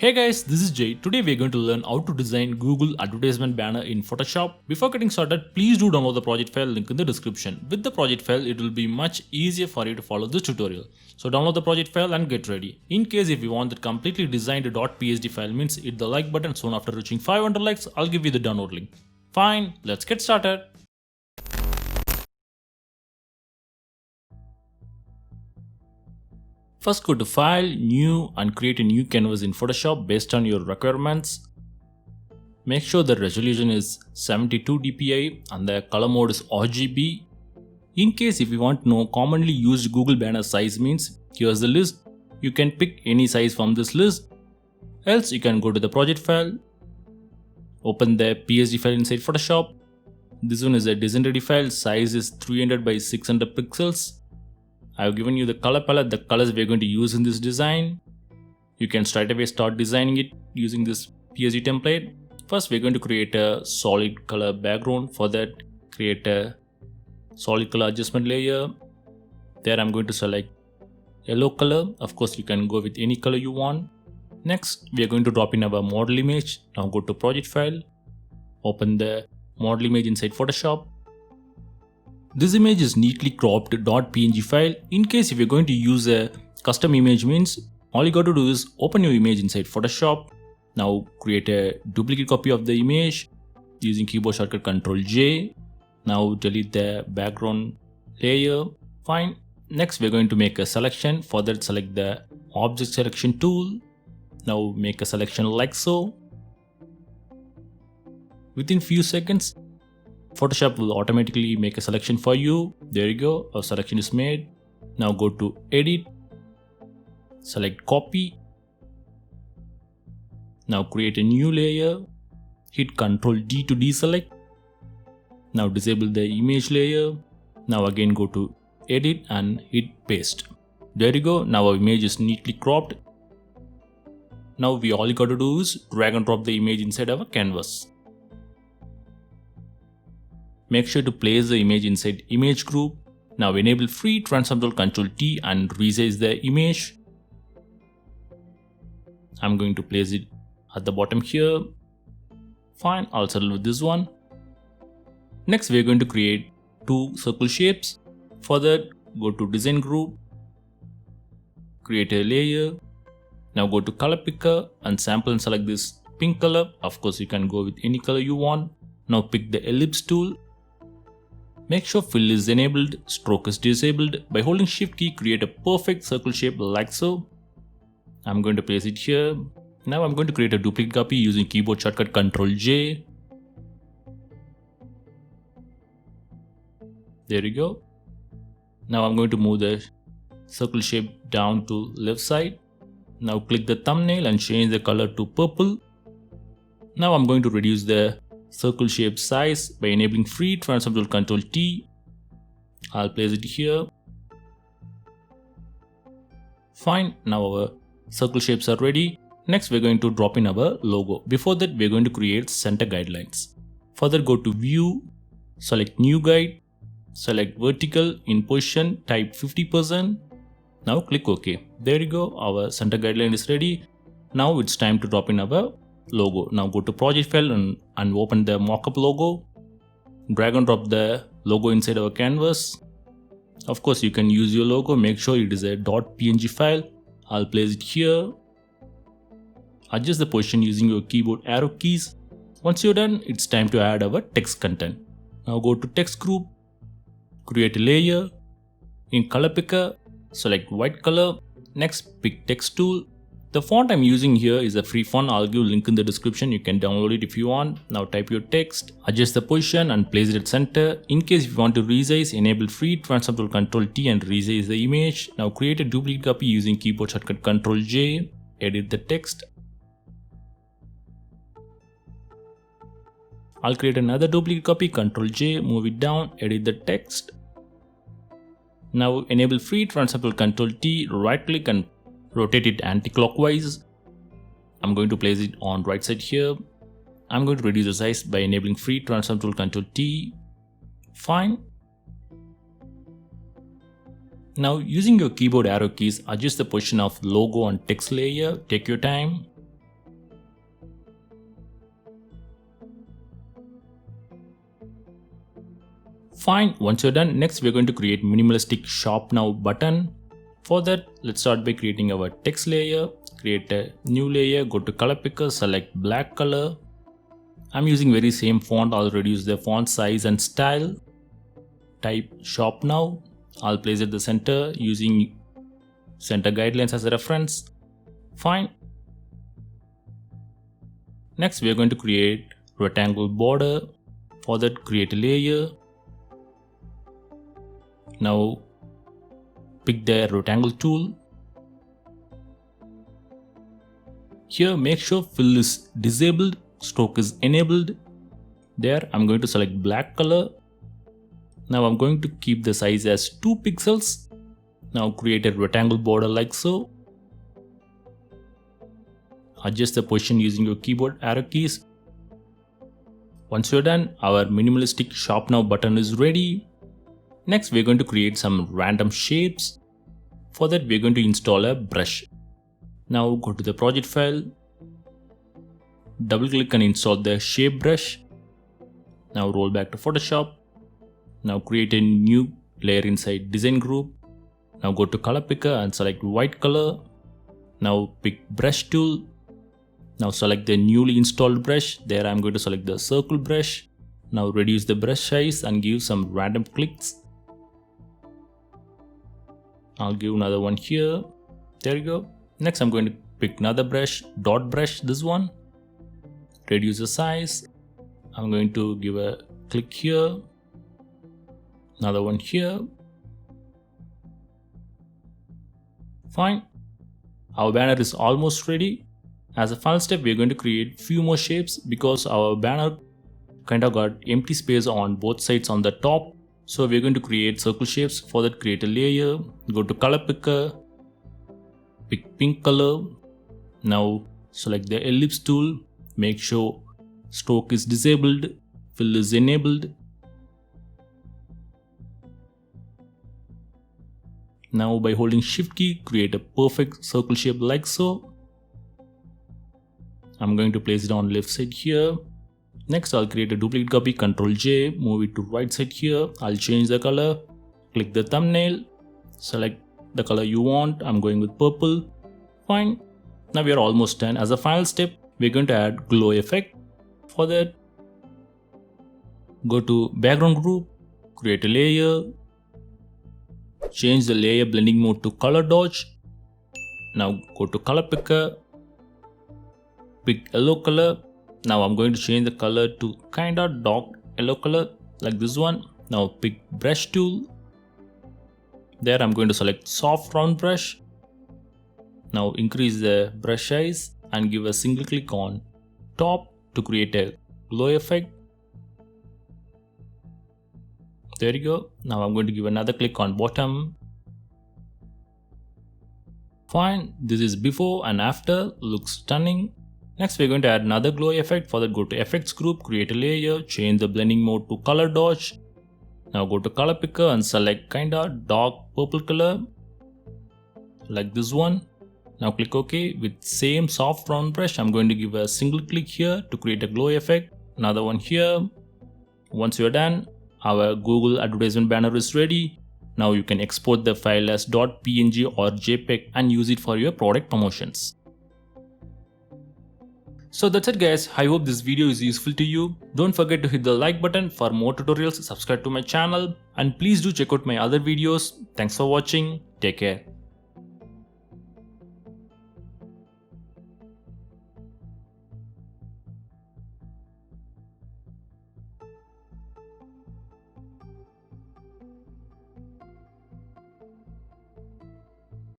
Hey guys, this is Jay. Today we are going to learn how to design Google advertisement banner in Photoshop. Before getting started, please do download the project file link in the description. With the project file, it will be much easier for you to follow this tutorial. So download the project file and get ready. In case if you want the completely designed .psd file means hit the like button. Soon after reaching 500 likes, I'll give you the download link. Fine, let's get started. First go to File, New and create a new canvas in Photoshop based on your requirements. Make sure the resolution is 72 dpi and the color mode is RGB. In case if you want to know commonly used Google banner size means, here's the list. You can pick any size from this list. Else you can go to the project file. Open the PSD file inside Photoshop. This one is a design ready file. Size is 300 by 600 pixels. I have given you the color palette, the colors we are going to use in this design. You can straight away start designing it using this PSD template. First we are going to create a solid color background. For that, create a solid color adjustment layer. There I'm going to select yellow color. Of course you can go with any color you want. Next we are going to drop in our model image. Now go to project file. Open the model image inside Photoshop. This image is neatly cropped .png file. In case if you're going to use a custom image means, all you got to do is open your image inside Photoshop. Now create a duplicate copy of the image using keyboard shortcut Ctrl J. Now delete the background layer. Fine. Next we're going to make a selection. For that select the object selection tool. Now make a selection like so. Within few seconds, Photoshop will automatically make a selection for you. There you go, our selection is made. Now go to edit, select copy. Now create a new layer, hit Ctrl D to deselect. Now disable the image layer. Now again go to edit and hit paste. There you go, now our image is neatly cropped. Now all you got to do is drag and drop the image inside our canvas. Make sure to place the image inside image group. Now enable free transform tool Ctrl T and resize the image. I'm going to place it at the bottom here. Fine, I'll settle with this one. Next we are going to create two circle shapes. For that, go to design group, create a layer. Now go to color picker and sample and select this pink color. Of course you can go with any color you want. Now pick the ellipse tool. Make sure fill is enabled, stroke is disabled. By holding shift key, create a perfect circle shape like so. I'm going to place it here. Now I'm going to create a duplicate copy using keyboard shortcut Ctrl J. There you go. Now I'm going to move the circle shape down to left side. Now click the thumbnail and change the color to purple. Now I'm going to reduce the circle shape size by enabling free transform tool Ctrl T. I'll place it here. Fine, now our circle shapes are ready. Next we're going to drop in our logo. Before that we're going to create center guidelines. Further go to view, select new guide, select vertical in position, type 50%. Now click OK. There you go, our center guideline is ready. Now it's time to drop in our logo. Now go to project file and open the mockup logo. Drag and drop the logo inside our canvas. Of course you can use your logo, make sure it is a .png file. I'll place it here. Adjust the position using your keyboard arrow keys. Once you're done, it's time to add our text content. Now go to text group, create a layer. In color picker, select white color. Next pick text tool. The font I'm using here is a free font. I'll give a link in the description. You can download it if you want. Now type your text, adjust the position and place it at center. In case if you want to resize, enable free transform tool Ctrl T and resize the image. Now create a duplicate copy using keyboard shortcut Ctrl J. Edit the text. I'll create another duplicate copy, Ctrl J, move it down, edit the text. Now enable free transform tool Ctrl T, right click and rotate it anti-clockwise. I'm going to place it on right side here. I'm going to reduce the size by enabling free transform tool Ctrl T. Fine. Now using your keyboard arrow keys, adjust the position of logo and text layer. Take your time. Fine, once you're done, next we're going to create minimalistic shop now button. For that, let's start by creating our text layer. Create a new layer, go to color picker, select black color. I'm using very same font. I'll reduce the font size and style. Type shop now. I'll place it at the center using center guidelines as a reference. Fine. Next, we are going to create rectangle border. For that, create a layer. Now, pick the rectangle tool. Here, make sure fill is disabled, stroke is enabled. There, I'm going to select black color. Now, I'm going to keep the size as 2 pixels. Now, create a rectangle border like so. Adjust the position using your keyboard arrow keys. Once you're done, our minimalistic shop now button is ready. Next, we're going to create some random shapes. For that, we're going to install a brush. Now go to the project file. Double click and install the shape brush. Now roll back to Photoshop. Now create a new layer inside design group. Now go to color picker and select white color. Now pick brush tool. Now select the newly installed brush. There I'm going to select the circle brush. Now reduce the brush size and give some random clicks. I'll give another one here. There you go. Next I'm going to pick another brush, dot brush, this one. Reduce the size. I'm going to give a click here. Another one here. Fine. Our banner is almost ready. As a final step, we're going to create few more shapes because our banner kind of got empty space on both sides on the top. So we're going to create circle shapes. For that, create a layer. Go to color picker. Pick pink color. Now select the ellipse tool. Make sure stroke is disabled. Fill is enabled. Now by holding shift key, create a perfect circle shape like so. I'm going to place it on left side here. Next, I'll create a duplicate copy, Ctrl J, move it to right side here. I'll change the color, click the thumbnail, select the color you want. I'm going with purple. Fine. Now we are almost done. As a final step, we're going to add glow effect. For that, go to background group, create a layer, change the layer blending mode to color dodge. Now go to color picker, pick yellow color. Now I'm going to change the color to kinda dark yellow color like this one. Now pick brush tool. There I'm going to select soft round brush. Now increase the brush size and give a single click on top to create a glow effect. There you go. Now I'm going to give another click on bottom. Fine. This is before and after. Looks stunning. Next, we're going to add another glow effect. For that, go to effects group, create a layer, change the blending mode to color dodge. Now go to color picker and select kinda dark purple color like this one. Now click OK. With same soft round brush, I'm going to give a single click here to create a glow effect. Another one here. Once you're done, our Google advertisement banner is ready. Now you can export the file as .png or JPEG and use it for your product promotions. So that's it guys, I hope this video is useful to you. Don't forget to hit the like button for more tutorials, subscribe to my channel, and please do check out my other videos. Thanks for watching, take care.